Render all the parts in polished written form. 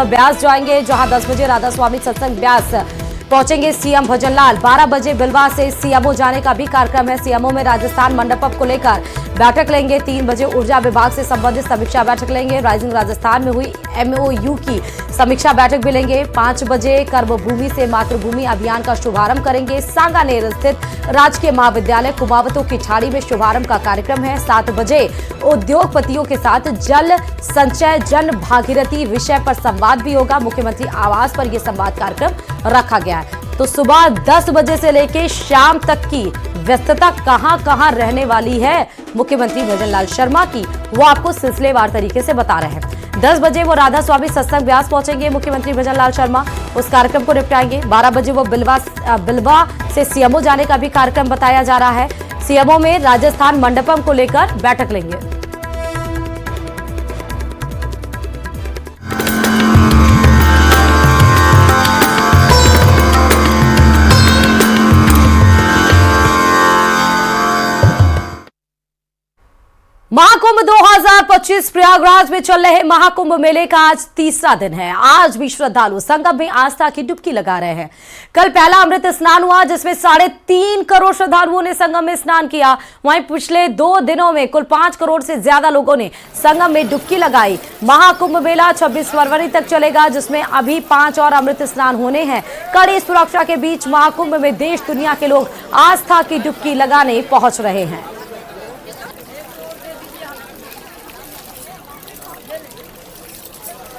सत्संग ब्यास जाएंगे, जहां 10 बजे राधा स्वामी सत्संग ब्यास पहुंचेंगे सीएम भजनलाल। 12 बजे बिलवा से सीएमओ जाने का भी कार्यक्रम है। सीएमओ में राजस्थान मंडपम को लेकर बैठक लेंगे। 3 बजे ऊर्जा विभाग से संबंधित समीक्षा बैठक लेंगे। राइजिंग राजस्थान में हुई एमओयू की समीक्षा बैठक भी लेंगे। 5 बजे कर्मभूमि से मातृभूमि अभियान का शुभारंभ करेंगे। सांगानेर स्थित राजकीय महाविद्यालय कुमावतों की ठाड़ी में शुभारंभ का कार्यक्रम है। 7 बजे उद्योगपतियों के साथ जल संचय जन भागीरथी विषय पर संवाद भी होगा। मुख्यमंत्री आवास पर यह संवाद कार्यक्रम रखा गया है। तो सुबह 10 बजे से लेकर शाम तक की व्यस्तता कहां रहने वाली है मुख्यमंत्री भजनलाल शर्मा की, वो आपको सिलसिलेवार तरीके से बता रहे हैं। 10 बजे वो राधा स्वामी सत्संग ब्यास पहुंचेंगे मुख्यमंत्री भजनलाल शर्मा, उस कार्यक्रम को निपटाएंगे। 12 बजे वो बिलवा से सीएमओ जाने का भी कार्यक्रम बताया जा रहा है। सीएमओ में राजस्थान मंडपम को लेकर बैठक लेंगे। महाकुंभ 2025 प्रयागराज में चल रहे महाकुंभ मेले का आज तीसरा दिन है। आज भी श्रद्धालु संगम में आस्था की डुबकी लगा रहे हैं। कल पहला अमृत स्नान हुआ, जिसमें 3.5 करोड़ श्रद्धालुओं ने संगम में स्नान किया। वहीं पिछले 2 दिनों में कुल 5 करोड़ से ज्यादा लोगों ने संगम में डुबकी लगाई। महाकुंभ मेला 26 फरवरी तक चलेगा, जिसमें अभी 5 और अमृत स्नान होने हैं। कड़ी सुरक्षा के बीच महाकुंभ में देश दुनिया के लोग आस्था की डुबकी लगाने पहुंच रहे हैं।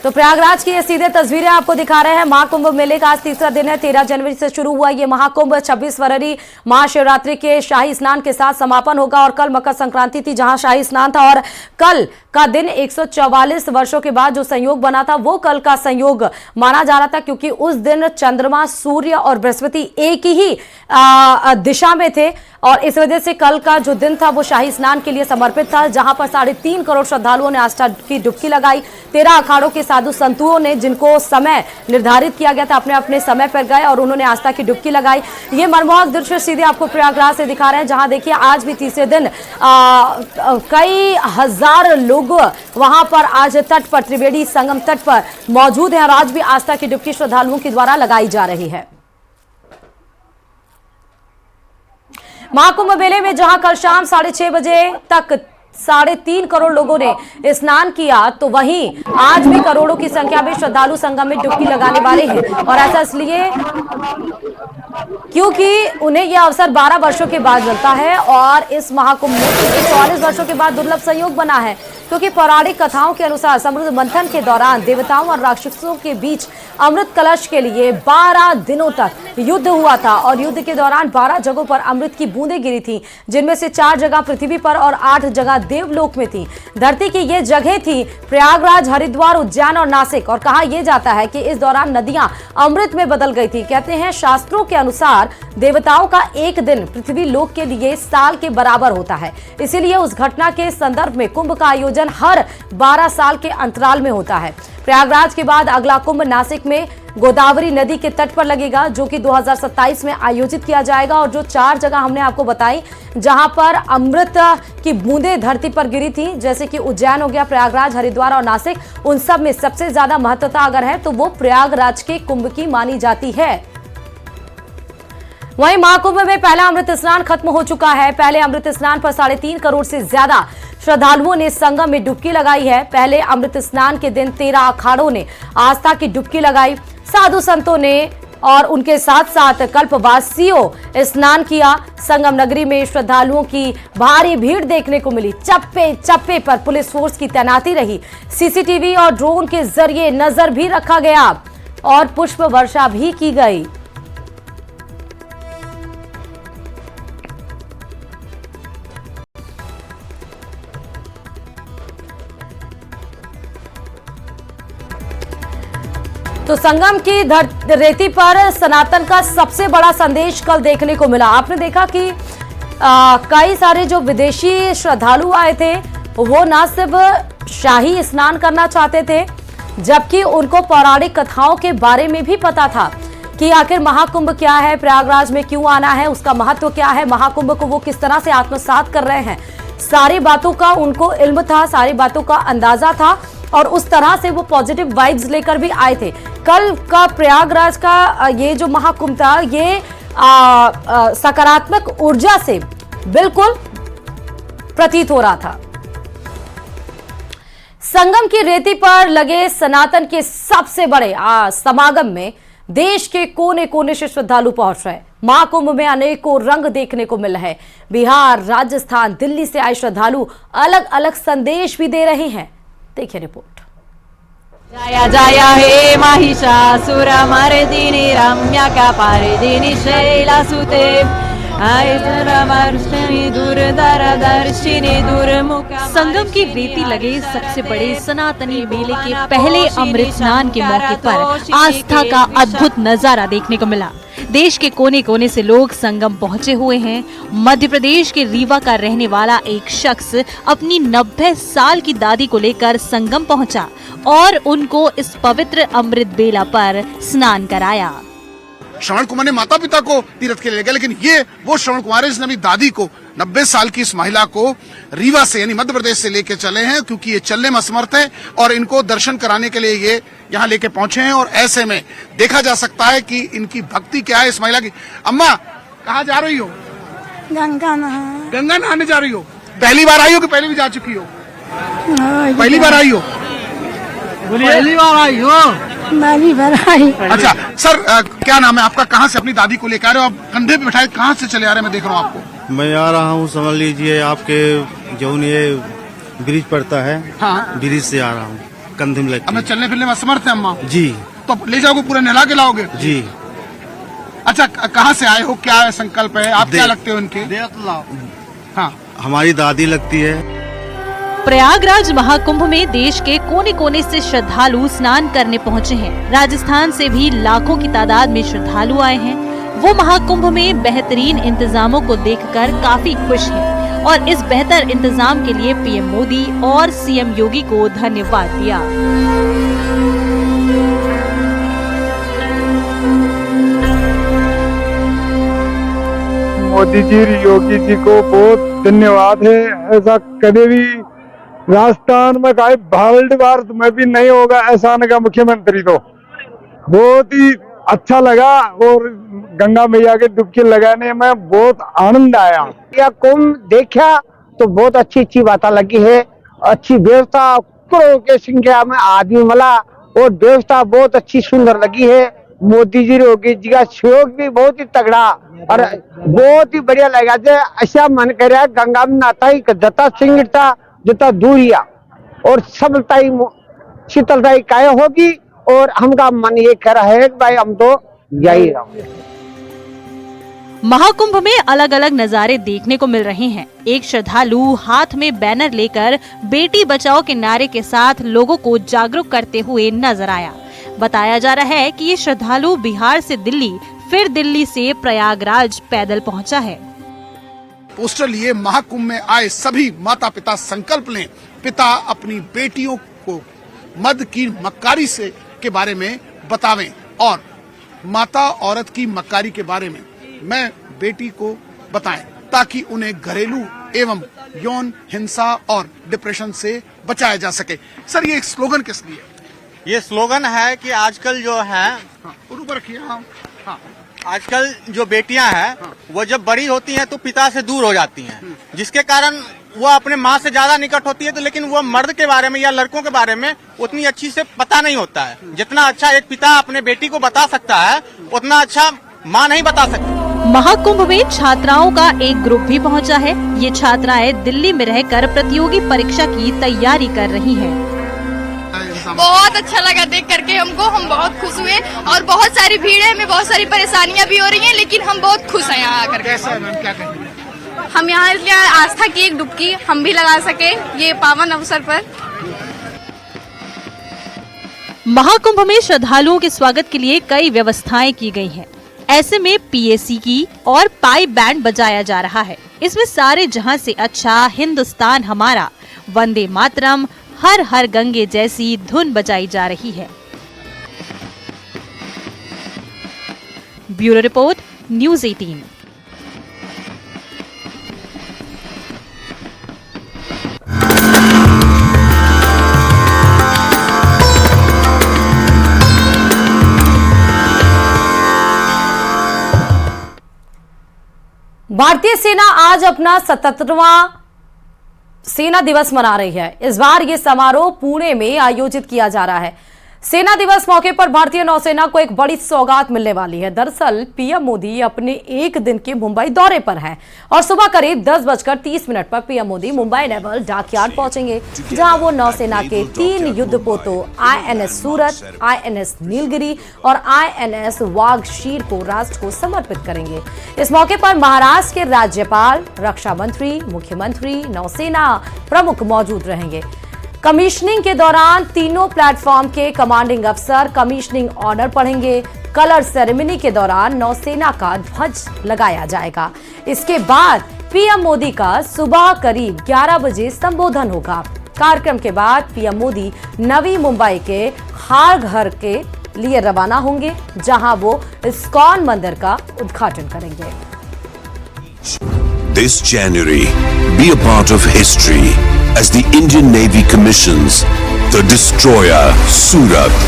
तो प्रयागराज की ये सीधे तस्वीरें आपको दिखा रहे हैं। महाकुंभ मेले का आज तीसरा दिन है। 13 जनवरी से शुरू हुआ ये महाकुंभ 26 फरवरी महाशिवरात्रि के शाही स्नान के साथ समापन होगा। और कल मकर संक्रांति थी, जहां शाही स्नान था। और कल का दिन 144 वर्षों के बाद जो संयोग बना था, वो कल का संयोग माना जा रहा था, क्योंकि उस दिन चंद्रमा, सूर्य और बृहस्पति एक ही दिशा में थे। और इस वजह से कल का जो दिन था वो शाही स्नान के लिए समर्पित था, जहां पर 3.5 करोड़ श्रद्धालुओं ने आस्था की डुबकी लगाई। 13 अखाड़ों के साधु संतों ने, जिनको समय निर्धारित किया गया था, अपने अपने समय पर गए और उन्होंने आस्था की डुबकी लगाई। ये मनमोहक दृश्य सीधे आपको प्रयागराज से दिखा रहे हैं, जहां देखिए आज भी तीसरे दिन कई हजार लोग वहां पर आज तट पर, त्रिवेणी संगम तट पर मौजूद हैं। और आज भी आस्था की डुबकी श्रद्धालुओं के द्वारा लगाई जा रही है। महाकुंभ मेले में जहां कल शाम 6:30 बजे तक 3.5 करोड़ लोगों ने स्नान किया, तो वहीं आज भी करोड़ों की संख्या में श्रद्धालु संगम में डुबकी लगाने वाले हैं। और ऐसा इसलिए क्योंकि उन्हें यह अवसर 12 वर्षों के बाद मिलता है। और इस महाकुंभ में 44 वर्षों के बाद दुर्लभ संयोग बना है, क्योंकि पौराणिक कथाओं के अनुसार समुद्र मंथन के दौरान देवताओं और राक्षसों के बीच अमृत कलश के लिए 12 दिनों तक युद्ध हुआ था। और युद्ध के दौरान 12 जगहों पर अमृत की बूंदें गिरी थी, जिनमें से 4 जगह पृथ्वी पर और 8 जगह देवलोक में थी। धरती की ये जगह थी प्रयागराज, हरिद्वार, उज्जैन और नासिक। और कहा यह जाता है कि इस दौरान नदियां अमृत में बदल गई थी। कहते हैं शास्त्रों के अनुसार देवताओं का एक दिन पृथ्वी लोक के लिए साल के बराबर होता है। इसीलिए उस घटना के संदर्भ में कुंभ का आयोजन हर 12 साल के अंतराल में होता है। प्रयागराज के बाद अगला कुंभ नासिक में गोदावरी नदी के तट पर लगेगा, जो कि 2027 में आयोजित किया जाएगा। और जो 4 जगह हमने आपको बताई जहां पर अमृत की बूंदें धरती पर गिरी थी, जैसे कि उज्जैन हो गया, प्रयागराज, हरिद्वार और नासिक, उन सब में सबसे ज्यादा महत्वता अगर है तो वो प्रयागराज के कुंभ की मानी जाती है। वहीं महाकुंभ में पहला अमृत स्नान खत्म हो चुका है। पहले अमृत स्नान पर 3.5 करोड़ से ज्यादा श्रद्धालुओं ने संगम में डुबकी लगाई है। पहले अमृत स्नान के दिन 13 अखाड़ों ने आस्था की डुबकी लगाई। साधु संतों ने और उनके साथ साथ कल्पवासियों स्नान किया। संगम नगरी में श्रद्धालुओं की भारी भीड़ देखने को मिली। चप्पे चप्पे पर पुलिस फोर्स की तैनाती रही। सीसीटीवी और ड्रोन के जरिए नजर भी रखा गया और पुष्प वर्षा भी की गई। तो संगम की रेती पर सनातन का सबसे बड़ा संदेश कल देखने को मिला। आपने देखा कि कई सारे जो विदेशी श्रद्धालु आए थे, वो न सिर्फ शाही स्नान करना चाहते थे, जबकि उनको पौराणिक कथाओं के बारे में भी पता था कि आखिर महाकुंभ क्या है, प्रयागराज में क्यों आना है, उसका महत्व क्या है, महाकुंभ को वो किस तरह से आत्मसात कर रहे हैं। सारी बातों का उनको इल्म था, सारी बातों का अंदाजा था। और उस तरह से वो पॉजिटिव वाइब्स लेकर भी आए थे। कल का प्रयागराज का ये जो महाकुंभ था, ये सकारात्मक ऊर्जा से बिल्कुल प्रतीत हो रहा था। संगम की रेती पर लगे सनातन के सबसे बड़े समागम में देश के कोने कोने से श्रद्धालु पहुंच रहे हैं। महाकुंभ में अनेकों रंग देखने को मिल रहे हैं। बिहार, राजस्थान, दिल्ली से आए श्रद्धालु अलग अलग संदेश भी दे रहे हैं। देखिए रिपोर्ट। जय जय हे महिषासुरमर्दिनी रम्यकपर्दिनी शैलसुते संगम की रेती लगे सबसे बड़े सनातनी मेले के पहले अमृत स्नान के मौके पर आस्था का अद्भुत नजारा देखने को मिला। देश के कोने कोने से लोग संगम पहुंचे हुए हैं। मध्य प्रदेश के रीवा का रहने वाला एक शख्स अपनी 90 साल की दादी को लेकर संगम पहुंचा और उनको इस पवित्र अमृत बेला पर स्नान कराया। श्रवण कुमार ने माता पिता को तीर्थ के लिए ले गया, लेकिन ये वो श्रवण कुमार है जिसने अपनी दादी को, 90 साल की इस महिला को रीवा से यानी मध्य प्रदेश से लेके चले हैं, क्योंकि ये चलने में असमर्थ है और इनको दर्शन कराने के लिए ये यहाँ लेके पहुंचे हैं। और ऐसे में देखा जा सकता है कि इनकी भक्ति क्या है इस महिला की। अम्मा, कहाँ जा रही हो? गंगा नहाने जा रही हो? पहली बार आई हो कि पहले भी जा चुकी हो? पहली बार आई हो? पहली बार आई हो? पहली बार आई। अच्छा सर, क्या नाम है आपका? कहाँ से अपनी दादी को लेकर आ रहे हो? आप कंधे पे बैठाए कहाँ से चले आ रहे हैं? मैं देख रहा हूँ आपको। मैं आ रहा हूँ, समझ लीजिए आपके जो ये ब्रिज पड़ता है, हाँ, ब्रिज से आ रहा हूँ, कंधे में अब चलने फिरने में असमर्थ है अम्मा जी। तो ले जाओगे, पूरे नहला के लाओगे जी। अच्छा, कहाँ से आए हो? क्या है संकल्प है? आप क्या लगते हो इनके? हाँ, हमारी दादी लगती है। प्रयागराज महाकुंभ में देश के कोने कोने से श्रद्धालु स्नान करने पहुंचे हैं। राजस्थान से भी लाखों की तादाद में श्रद्धालु आए हैं। वो महाकुंभ में बेहतरीन इंतजामों को देखकर काफी खुश हैं और इस बेहतर इंतजाम के लिए पीएम मोदी और सीएम योगी को धन्यवाद दिया। मोदी जी, योगी जी को बहुत धन्यवाद है। ऐसा कभी भी राजस्थान में कहा वर्ल्ड वार में भी नहीं होगा ऐसा का मुख्यमंत्री, तो बहुत ही अच्छा लगा और गंगा मैया के डुबकी लगाने में बहुत आनंद आया। यह कुंभ देखा तो बहुत अच्छी अच्छी बातें लगी है। अच्छी व्यवस्था, करोड़ों की संख्या में आदमी मिला और व्यवस्था बहुत अच्छी सुंदर लगी है। मोदी जी, योगी जी का सहयोग भी बहुत ही तगड़ा और बहुत ही बढ़िया लगा। ऐसा मन कर रहा है गंगा में नाता ही जता सिंगता जितना दूरिया और सबलता ही शीतलता ही काय होगी। और हमका मन ये कह रहा है कि भाई हम तो जा ही रहे। महाकुंभ में अलग अलग नजारे देखने को मिल रहे हैं। एक श्रद्धालु हाथ में बैनर लेकर बेटी बचाओ के नारे के साथ लोगों को जागरूक करते हुए नजर आया। बताया जा रहा है कि ये श्रद्धालु बिहार से दिल्ली, फिर दिल्ली से प्रयागराज पैदल पहुंचा है। पोस्टर लिए महाकुंभ में आए सभी माता पिता संकल्प लें, पिता अपनी बेटियों को मद की मक्कारी से के बारे में बतावें और माता औरत की मक्कारी के बारे में मैं बेटी को बताएं, ताकि उन्हें घरेलू एवं यौन हिंसा और डिप्रेशन से बचाया जा सके। सर, ये एक स्लोगन किस लिए? ये स्लोगन है कि आजकल जो है, ऊपर रखिए, हाँ, आजकल जो बेटियां हैं, वो जब बड़ी होती हैं तो पिता से दूर हो जाती हैं, जिसके कारण वो अपने माँ से ज्यादा निकट होती है। तो लेकिन वो मर्द के बारे में या लड़कों के बारे में उतनी अच्छी से पता नहीं होता है। जितना अच्छा एक पिता अपने बेटी को बता सकता है, उतना अच्छा माँ नहीं बता सकती। महाकुंभ में छात्राओं का एक ग्रुप भी पहुंचा है। ये छात्राएं दिल्ली में रहकर प्रतियोगी परीक्षा की तैयारी कर रही हैं। बहुत अच्छा लगा देख करके हमको, हम बहुत खुश हुए और बहुत सारी भीड़ है, हमें बहुत सारी परेशानियां भी हो रही हैं, लेकिन हम बहुत खुश हैं यहाँ आकर। कैसा है मैम, क्या कहेंगे? हम यहाँ इसलिए आस्था की एक डुबकी हम भी लगा सके ये पावन अवसर पर। महाकुंभ में श्रद्धालुओं के स्वागत के लिए कई व्यवस्थाएं की गई हैं। ऐसे में पीएसी की और पाइप बैंड बजाया जा रहा है। इसमें सारे जहां से अच्छा हिंदुस्तान हमारा, वंदे मातरम, हर हर गंगे जैसी धुन बजाई जा रही है। Bureau report, news 18। भारतीय सेना आज अपना 77वां सेना दिवस मना रही है। इस बार ये समारोह पुणे में आयोजित किया जा रहा है। सेना दिवस मौके पर भारतीय नौसेना को एक बड़ी सौगात मिलने वाली है। दरअसल पीएम मोदी अपने एक दिन के मुंबई दौरे पर हैं और सुबह करीब 10:30 पर PM Modi Mumbai naval dockyard पहुंचेंगे, जहां वो नौसेना के 3 युद्धपोतों आईएनएस सूरत, आईएनएस नीलगिरी और आईएनएस वाघशीर को राष्ट्र को समर्पित करेंगे। इस मौके पर महाराष्ट्र के राज्यपाल, रक्षा मंत्री, मुख्यमंत्री, नौसेना प्रमुख मौजूद रहेंगे। कमीशनिंग के दौरान तीनों प्लेटफॉर्म के कमांडिंग अफसर कमीशनिंग ऑर्डर पढ़ेंगे। कलर सेरेमनी के दौरान नौसेना का ध्वज लगाया जाएगा। इसके बाद पीएम मोदी का सुबह करीब 11 बजे संबोधन होगा। कार्यक्रम के बाद पीएम मोदी नवी मुंबई के हार घर के लिए रवाना होंगे, जहां वो इस्कॉन मंदिर का उद्घाटन करेंगे। This January, be a part of history as the Indian Navy commissions the destroyer Surat,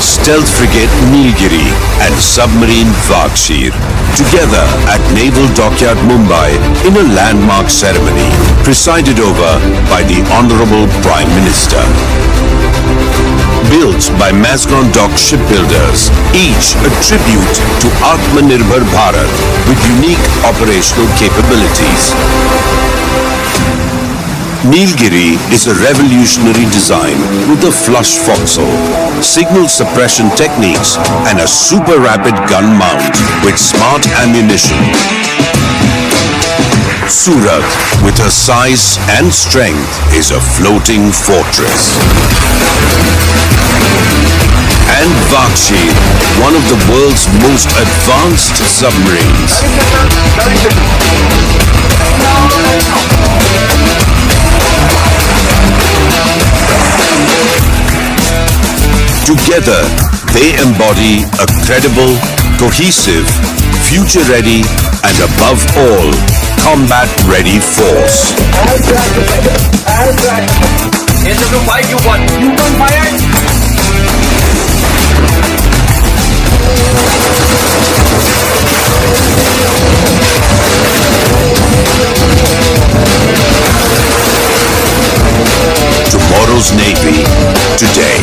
stealth frigate Nilgiri and submarine Vaghshir together at Naval Dockyard Mumbai in a landmark ceremony presided over by the Honorable Prime Minister. Built by Mazgon Dock Shipbuilders, each a tribute to Atmanirbhar Bharat with unique operational capabilities. Nilgiri is a revolutionary design with a flush forecastle, signal suppression techniques and a super rapid gun mount with smart ammunition. Surat, with her size and strength, is a floating fortress. And Vaghshir, one of the world's most advanced submarines. Together, they embody a credible, cohesive, future-ready, and above all, combat-ready force. Tomorrow's Navy, today.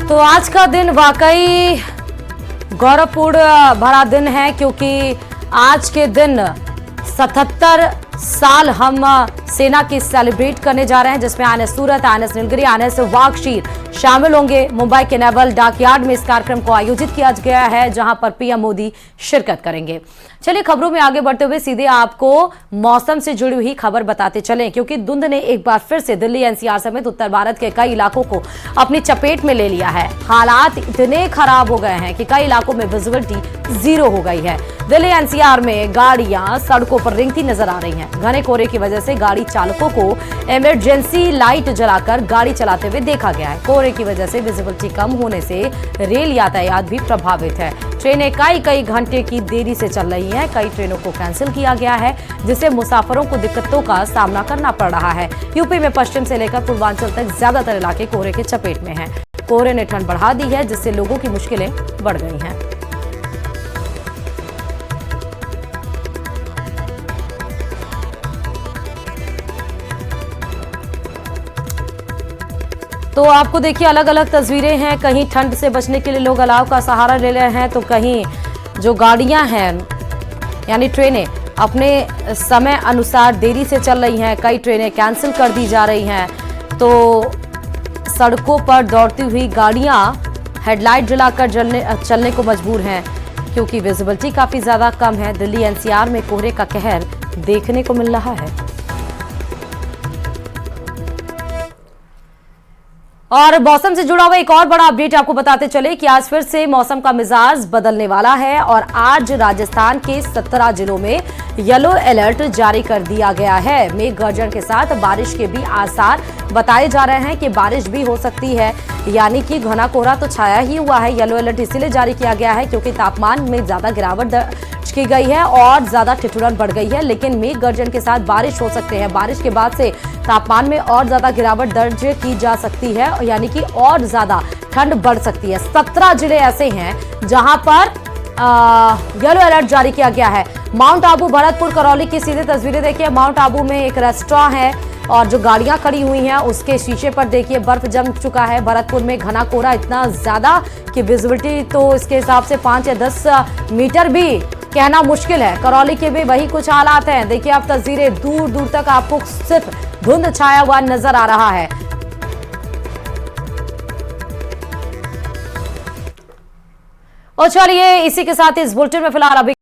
तो आज का दिन वाकई गौरवपूर्ण भरा दिन है, क्योंकि आज के दिन 77 साल हम सेना की सेलिब्रेट करने जा रहे हैं, जिसमें आईएनएस सूरत, आईएनएस नीलगिरी, आईएनएस वाघशीर शामिल होंगे। मुंबई के नेवल डॉकयार्ड में इस कार्यक्रम को आयोजित किया गया है, जहां पर पीएम मोदी शिरकत करेंगे। चलिए खबरों में आगे बढ़ते हुए सीधे आपको मौसम से जुड़ी हुई खबर बताते चलें, क्योंकि धुंध ने एक बार फिर से दिल्ली एनसीआर समेत उत्तर भारत के कई इलाकों को अपनी चपेट में ले लिया है। हालात इतने खराब हो गए हैं कि कई इलाकों में विजिबिलिटी 0 हो गई है। दिल्ली एनसीआर में गाड़ियां सड़कों पर रेंगती नजर आ रही हैं। घने कोहरे की वजह से गाड़ी चालकों को इमरजेंसी लाइट जलाकर गाड़ी चलाते हुए देखा गया है। कोहरे की वजह से विजिबिलिटी कम होने से रेल यातायात भी प्रभावित है। ट्रेनें कई घंटे की देरी से चल रही हैं। कई ट्रेनों को कैंसिल किया गया है, जिससे मुसाफिरों को दिक्कतों का सामना करना पड़ रहा है। यूपी में पश्चिम से लेकर पूर्वांचल तक ज्यादातर इलाके कोहरे के चपेट में हैं। कोहरे ने ठंड बढ़ा दी है, जिससे लोगों की मुश्किलें बढ़ गई हैं। तो आपको देखिए अलग अलग तस्वीरें हैं। कहीं ठंड से बचने के लिए लोग अलाव का सहारा ले रहे हैं, तो कहीं जो गाड़ियां हैं यानी ट्रेनें अपने समय अनुसार देरी से चल रही हैं। कई ट्रेनें कैंसिल कर दी जा रही हैं। तो सड़कों पर दौड़ती हुई गाड़ियां हेडलाइट जलाकर चलने को मजबूर हैं, क्योंकि विजिबिलिटी काफी ज्यादा कम है। दिल्ली एनसीआर में कोहरे का कहर देखने को मिल रहा है। और मौसम से जुड़ा हुआ एक और बड़ा अपडेट आपको बताते चले कि आज फिर से मौसम का मिजाज बदलने वाला है और आज राजस्थान के 17 जिलों में येलो अलर्ट जारी कर दिया गया है। मेघ गर्जन के साथ बारिश के भी आसार बताए जा रहे हैं कि बारिश भी हो सकती है, यानी कि घना कोहरा तो छाया ही हुआ है। येलो अलर्ट इसीलिए जारी किया गया है क्योंकि तापमान में ज्यादा गिरावट दर्ज की गई है और ज्यादा ठिठुरन बढ़ गई है, लेकिन मेघ गर्जन के साथ बारिश हो सकते हैं। बारिश के बाद से तापमान में और ज्यादा गिरावट दर्ज की जा सकती है, यानी कि और ज्यादा ठंड बढ़ सकती है। 17 जिले ऐसे हैं जहां पर येलो अलर्ट जारी किया गया है। माउंट आबू, भरतपुर, करौली की सीधे तस्वीरें देखिए। माउंट आबू में एक रेस्टोरेंट है और जो गाड़ियां खड़ी हुई हैं उसके शीशे पर देखिए बर्फ जम चुका है। भरतपुर में घना कोहरा इतना ज्यादा कि विजिबिलिटी तो इसके हिसाब से 5 या 10 मीटर भी कहना मुश्किल है। करौली के भी वही कुछ हालात हैं। देखिए आप तस्वीरें, दूर दूर तक आपको सिर्फ धुंध छाया हुआ नजर आ रहा है। और चलिए इसी के साथ इस बुलेटिन में फिलहाल अभी